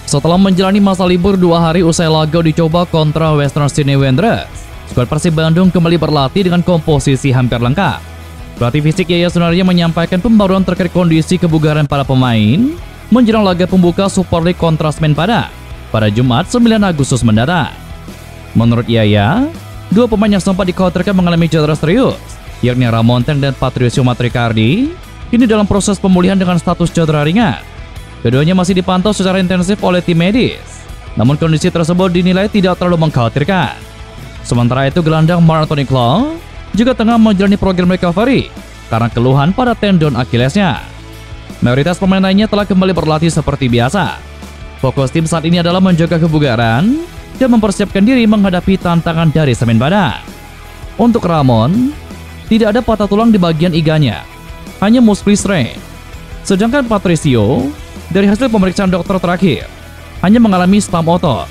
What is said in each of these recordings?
Setelah menjalani masa libur 2 hari usai laga dicoba kontra Western Sydney Wanderers, skuad Persib Bandung kembali berlatih dengan komposisi hampir lengkap. Pelatih fisik Yaya Sunaria menyampaikan pembaruan terkait kondisi kebugaran para pemain menjelang laga pembuka Super League kontra Semen Padang pada Jumat 9 Agustus mendatang. Menurut Yaya, 2 pemain yang sempat dikhawatirkan mengalami cedera serius, yakni Ramonteng dan Patricio Matricardi, kini dalam proses pemulihan dengan status cedera ringan. Keduanya masih dipantau secara intensif oleh tim medis, namun kondisi tersebut dinilai tidak terlalu mengkhawatirkan. Sementara itu, gelandang Mark Anthony Claw juga tengah menjalani program recovery karena keluhan pada tendon Achillesnya. Mayoritas pemain lainnya telah kembali berlatih seperti biasa. Fokus tim saat ini adalah menjaga kebugaran dan mempersiapkan diri menghadapi tantangan dari Semen Padang. Untuk Ramon, tidak ada patah tulang di bagian iganya, hanya muscle strain. Sedangkan Patricio, dari hasil pemeriksaan dokter terakhir, hanya mengalami spam otot.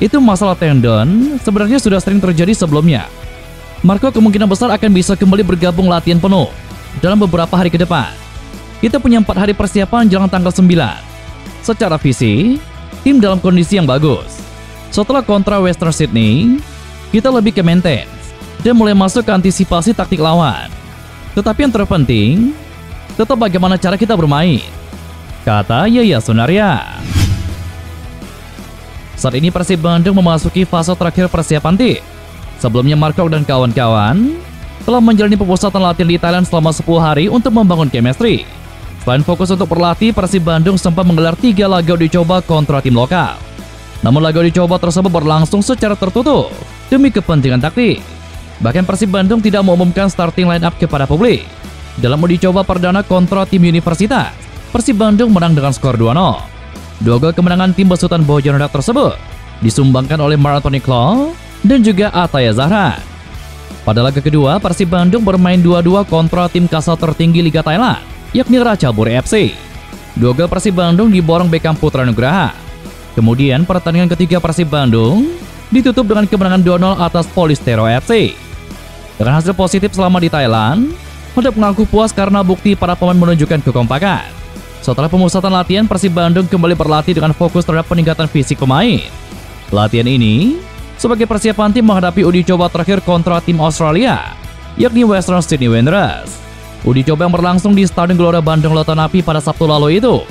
Itu masalah tendon sebenarnya sudah sering terjadi sebelumnya. Marco kemungkinan besar akan bisa kembali bergabung latihan penuh dalam beberapa hari ke depan. Kita punya 4 hari persiapan jelang tanggal 9. Secara fisik, tim dalam kondisi yang bagus. Setelah kontra Western Sydney, kita lebih ke maintenance dan mulai masuk ke antisipasi taktik lawan. Tetapi yang terpenting, tetap bagaimana cara kita bermain, kata Yaya Sunaria. Saat ini Persib Bandung memasuki fase terakhir persiapan tim. Sebelumnya Marco dan kawan-kawan telah menjalani pemusatan latihan di Thailand selama 10 hari untuk membangun chemistry. Selain fokus untuk berlatih, Persib Bandung sempat menggelar 3 laga uji coba kontra tim lokal. Namun laga uji coba tersebut berlangsung secara tertutup demi kepentingan taktik. Bahkan Persib Bandung tidak mengumumkan starting line up kepada publik. Dalam uji coba perdana kontra tim Universitas, Persib Bandung menang dengan skor 2-0. 2 gol kemenangan tim besutan Bojan Hodak tersebut disumbangkan oleh Mark Anthony Claw dan juga Ataya Zahran. Pada laga kedua, Persib Bandung bermain 2-2 kontra tim kasal tertinggi Liga Thailand, yakni Ratchaburi FC. 2 gol Persib Bandung diborong Beckham Putra Nugraha. Kemudian pertandingan ketiga Persib Bandung ditutup dengan kemenangan 2-0 atas Polistero FC. Dengan hasil positif selama di Thailand, Hodak mengaku puas karena bukti para pemain menunjukkan kekompakan. Setelah pemusatan latihan, Persib Bandung kembali berlatih dengan fokus terhadap peningkatan fisik pemain. Latihan ini sebagai persiapan tim menghadapi uji coba terakhir kontra tim Australia, yakni Western Sydney Wanderers. Uji coba yang berlangsung di Stadion Gelora Bandung Lautan Api pada Sabtu lalu itu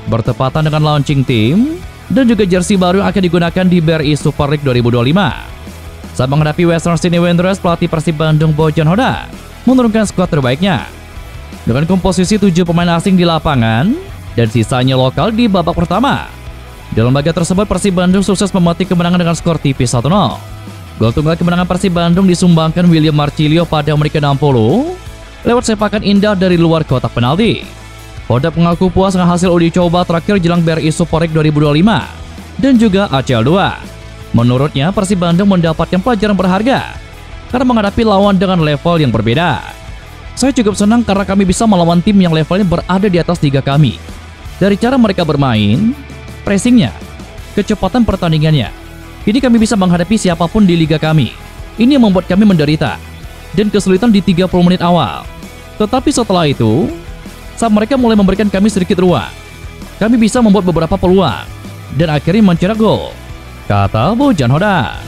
bertepatan dengan launching tim dan juga jersey baru yang akan digunakan di BRI Super League 2025. Saat menghadapi Western Sydney Wanderers, pelatih Persib Bandung Bojan Hodak menurunkan skuad terbaiknya dengan komposisi 7 pemain asing di lapangan dan sisanya lokal di babak pertama. Dalam laga tersebut, Persib Bandung sukses memetik kemenangan dengan skor tipis 1-0. Gol tunggal kemenangan Persib Bandung disumbangkan William Marcilio pada menit ke-60 lewat sepakan indah dari luar kotak penalti. Hodak mengaku puas dengan hasil uji coba terakhir jelang BRI Super League 2025 dan juga ACL 2. Menurutnya, Persib Bandung mendapatkan pelajaran berharga karena menghadapi lawan dengan level yang berbeda. Saya cukup senang karena kami bisa melawan tim yang levelnya berada di atas liga kami. Dari cara mereka bermain, pressingnya, kecepatan pertandingannya, ini kami bisa menghadapi siapapun di liga kami. Ini yang membuat kami menderita dan kesulitan di 30 menit awal. Tetapi setelah itu, saat mereka mulai memberikan kami sedikit ruang, kami bisa membuat beberapa peluang dan akhirnya mencetak gol, kata Bojan Hodak.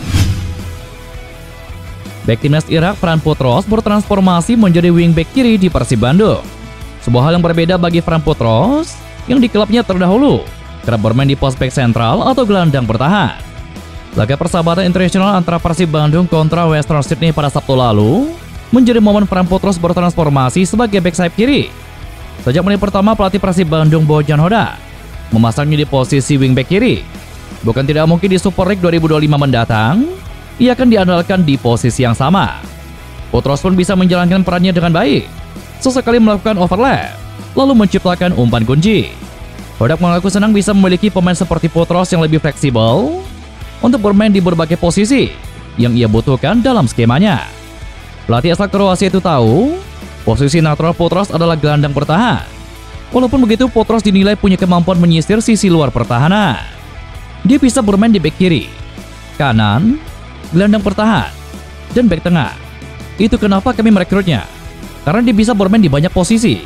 Bek timnas Irak Fran Putros bertransformasi menjadi wingback kiri di Persib Bandung. Sebuah hal yang berbeda bagi Fran Putros yang di klubnya terdahulu kerap bermain di pos bek sentral atau gelandang bertahan. Laga persahabatan internasional antara Persib Bandung kontra Western Sydney pada Sabtu lalu menjadi momen Fran Putros bertransformasi sebagai bek sayap kiri. Sejak menit pertama, pelatih Persib Bandung Bojan Hodak memasangnya di posisi wingback kiri. Bukan tidak mungkin di Super League 2025 mendatang, ia akan diandalkan di posisi yang sama. Putros pun bisa menjalankan perannya dengan baik, sesekali melakukan overlap, lalu menciptakan umpan kunci. Hodak mengaku senang bisa memiliki pemain seperti Putros yang lebih fleksibel untuk bermain di berbagai posisi yang ia butuhkan dalam skemanya. Pelatih asal Kroasia itu tahu posisi natural Putros adalah gelandang bertahan. Walaupun begitu, Putros dinilai punya kemampuan menyisir sisi luar pertahanan. Dia bisa bermain di bek kiri, kanan, gelandang pertahan, dan bek tengah. Itu kenapa kami merekrutnya, karena dia bisa bermain di banyak posisi.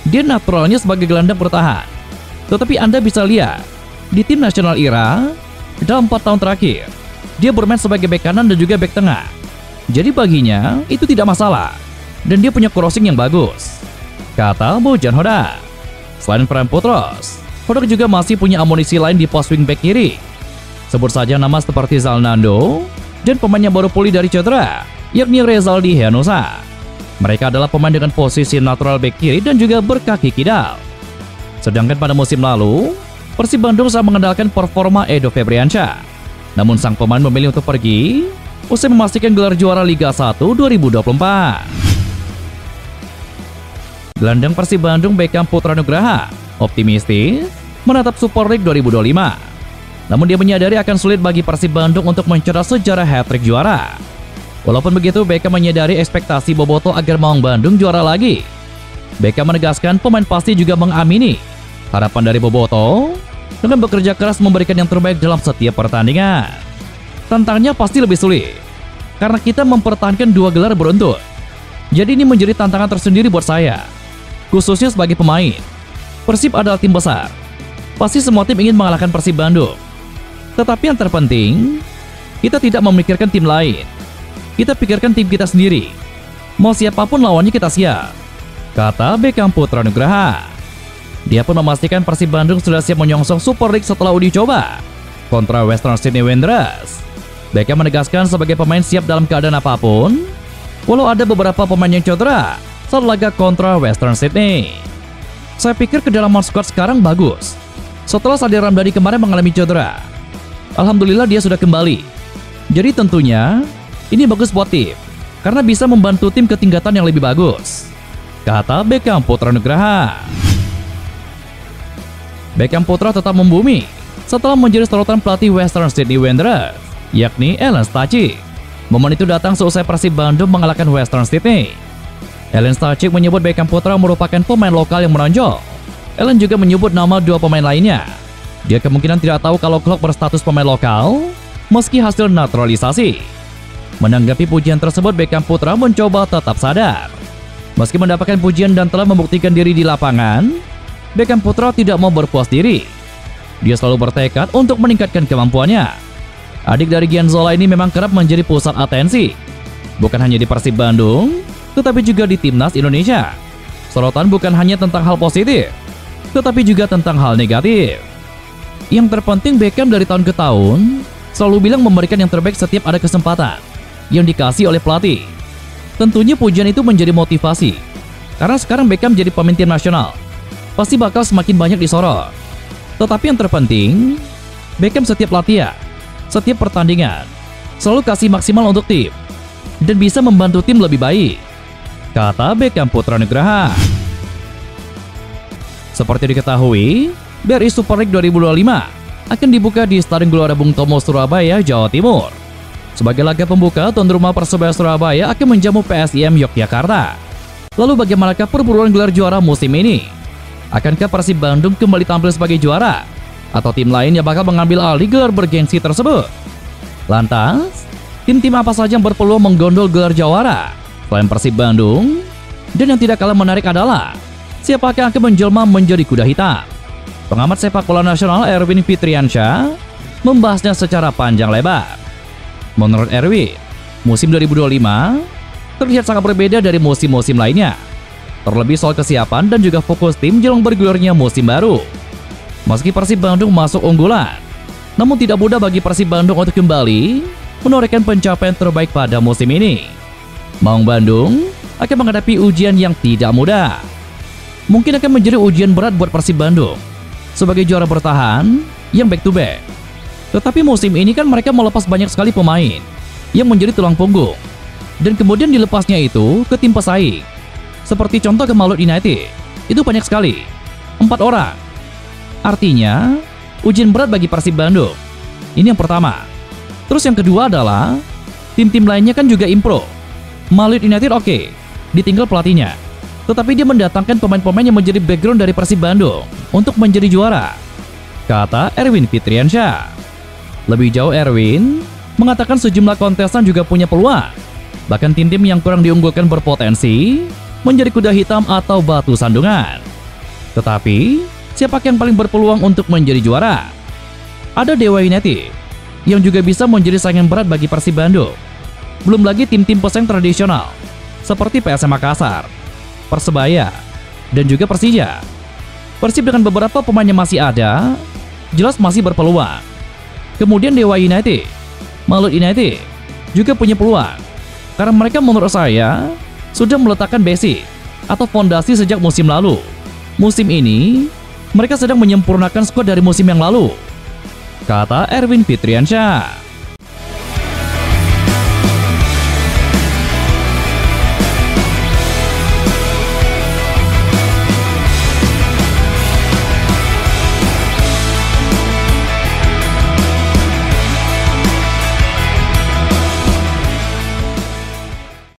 Dia naturalnya sebagai gelandang bertahan. Tetapi Anda bisa lihat, Di tim nasional Ira, dalam 4 tahun terakhir, dia bermain sebagai bek kanan dan juga bek tengah. Jadi baginya, itu tidak masalah. Dan dia punya crossing yang bagus, kata Bojan Hodak. Selain Ferran Putros, Hodak juga masih punya amunisi lain di pos wing back kiri. Sebut saja nama seperti Zalnando dan pemain yang baru pulih dari cedera, yakni Rezaldi Heanosa. Mereka adalah pemain dengan posisi natural back kiri dan juga berkaki kidal. Sedangkan pada musim lalu, Persib Bandung sangat mengandalkan performa Edo Febriansyah. Namun sang pemain memilih untuk pergi usai memastikan gelar juara Liga 1 2024. Gelandang Persib Bandung Beckham Putra Nugraha optimistis menatap Super League 2025. Namun dia menyadari akan sulit bagi Persib Bandung untuk mencetak sejarah hat-trick juara. Walaupun begitu, Beckham menyadari ekspektasi Boboto agar Maung Bandung juara lagi. Beckham menegaskan pemain pasti juga mengamini harapan dari Boboto dengan bekerja keras memberikan yang terbaik dalam setiap pertandingan. Tantangannya pasti lebih sulit karena kita mempertahankan 2 gelar beruntun. Jadi ini menjadi tantangan tersendiri buat saya, khususnya sebagai pemain. Persib adalah tim besar. Pasti semua tim ingin mengalahkan Persib Bandung. Tetapi yang terpenting, kita tidak memikirkan tim lain. Kita pikirkan tim kita sendiri. Mau siapapun lawannya kita siap, kata Beckham Putra Nugraha. Dia pun memastikan Persib Bandung sudah siap menyongsong Super League setelah uji coba kontra Western Sydney Wanderers. Beckham menegaskan sebagai pemain siap dalam keadaan apapun, walau ada beberapa pemain yang cedera saat laga kontra Western Sydney. Saya pikir kedalaman skuad sekarang bagus. Setelah Sadil Ramdhani kemarin mengalami cedera, alhamdulillah dia sudah kembali. Jadi tentunya ini bagus buat tim, karena bisa membantu tim ke tingkatan yang lebih bagus, kata Beckham Putra Nugraha. Beckham Putra tetap membumi setelah menjadi sorotan pelatih Western Sydney Wanderers, yakni Alen Stachik. Momen itu datang seusai Persib Bandung mengalahkan Western Sydney. Alen Stachik menyebut Beckham Putra merupakan pemain lokal yang menonjol. Ellen juga menyebut nama 2 pemain lainnya. Dia kemungkinan tidak tahu kalau klub berstatus pemain lokal meski hasil naturalisasi. Menanggapi pujian tersebut, Beckham Putra mencoba tetap sadar. Meski mendapatkan pujian dan telah membuktikan diri di lapangan, Beckham Putra tidak mau berpuas diri. Dia selalu bertekad untuk meningkatkan kemampuannya. Adik dari Gianzola ini memang kerap menjadi pusat atensi, bukan hanya di Persib Bandung, tetapi juga di Timnas Indonesia. Sorotan bukan hanya tentang hal positif, tetapi juga tentang hal negatif. Yang terpenting, Beckham dari tahun ke tahun selalu bilang memberikan yang terbaik setiap ada kesempatan yang dikasih oleh pelatih. Tentunya pujian itu menjadi motivasi, karena sekarang Beckham jadi pemain tim nasional, pasti bakal semakin banyak disorot. Tetapi yang terpenting, Beckham setiap latihan, setiap pertandingan, selalu kasih maksimal untuk tim, dan bisa membantu tim lebih baik, kata Beckham Putra Nugraha. Seperti diketahui, BRI Super League 2025 akan dibuka di Stadion Gelora Bung Tomo, Surabaya, Jawa Timur. Sebagai laga pembuka, tuan rumah Persebaya Surabaya akan menjamu PSIM Yogyakarta. Lalu bagaimanakah perburuan gelar juara musim ini? Akankah Persib Bandung kembali tampil sebagai juara? Atau tim lain yang bakal mengambil alih gelar bergengsi tersebut? Lantas, tim-tim apa saja yang berpeluang menggondol gelar juara selain Persib Bandung? Dan yang tidak kalah menarik adalah, siapakah yang akan menjelma menjadi kuda hitam? Pengamat sepak bola nasional Erwin Fitriansyah membahasnya secara panjang lebar. Menurut Erwin, musim 2025 terlihat sangat berbeda dari musim-musim lainnya. Terlebih soal kesiapan dan juga fokus tim jelang bergulirnya musim baru. Meski Persib Bandung masuk unggulan, namun tidak mudah bagi Persib Bandung untuk kembali menorehkan pencapaian terbaik pada musim ini. Maung Bandung akan menghadapi ujian yang tidak mudah. Mungkin akan menjadi ujian berat buat Persib Bandung sebagai juara bertahan yang back to back. Tetapi musim ini kan mereka melepas banyak sekali pemain yang menjadi tulang punggung, dan kemudian dilepasnya itu ke tim pesaing. Seperti contoh ke Malut United, itu banyak sekali, 4 orang. Artinya, ujian berat bagi Persib Bandung. Ini yang pertama. Terus yang kedua adalah, tim-tim lainnya kan juga improve. Malut United oke, ditinggal pelatihnya. Tetapi dia mendatangkan pemain-pemain yang menjadi background dari Persib Bandung untuk menjadi juara, kata Erwin Fitriansyah. Lebih jauh, Erwin mengatakan sejumlah kontestan juga punya peluang. Bahkan tim-tim yang kurang diunggulkan berpotensi menjadi kuda hitam atau batu sandungan. Tetapi, siapa yang paling berpeluang untuk menjadi juara? Ada Dewa United yang juga bisa menjadi saingan berat bagi Persib Bandung. Belum lagi tim-tim pesaing tradisional seperti PSM Makassar, Persebaya, dan juga Persija. Persib dengan beberapa pemain yang masih ada, jelas masih berpeluang. Kemudian Dewa United, Malut United juga punya peluang, karena mereka menurut saya sudah meletakkan basic atau fondasi sejak musim lalu. Musim ini, mereka sedang menyempurnakan skuad dari musim yang lalu, kata Erwin Fitriansyah.